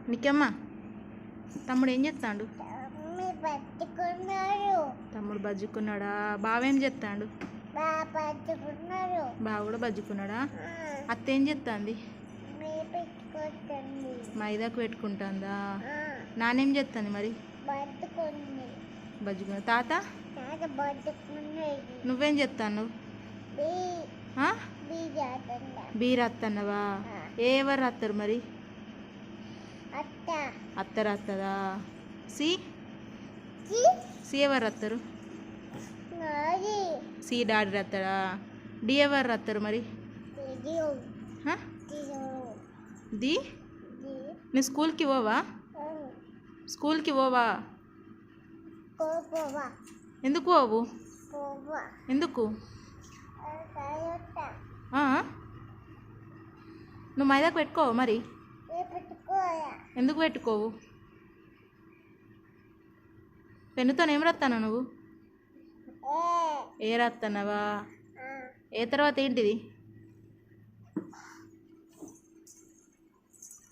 నీకమ్మా తమ్ముడు ఏం చేస్తాడు? తమ్ముడు బజ్జుకున్నాడా? బావేం చేస్తాడు? బావ కూడా బజ్జుకున్నాడా? అత్త ఏం చేస్తుంది? మైదాకు పెట్టుకుంటుందా? నానేం చేస్తుంది మరి? బజ్జుకున్నా. తాత నువ్వేం చేస్తాను? బీర అత్తన్నవా? ఎవరు రాస్తారు మరి? అత్త రాస్తుందా? సి సి ఎవరు రాస్తారు? C daddy రాస్తాడా? డి ఎవరు రాస్తారు మరి? ది నువ్వు స్కూల్కి పోవా? స్కూల్కి పోవా? ఎందుకు పోవు? ఎందుకు? నువ్వు మైదాకు పెట్టుకోవు మరి? ఎందుకు పెట్టుకోవు? పెన్నుతో ఏం రాస్తాను నువ్వు? ఏ రాస్తున్నావా? ఏ తర్వాత ఏంటిది?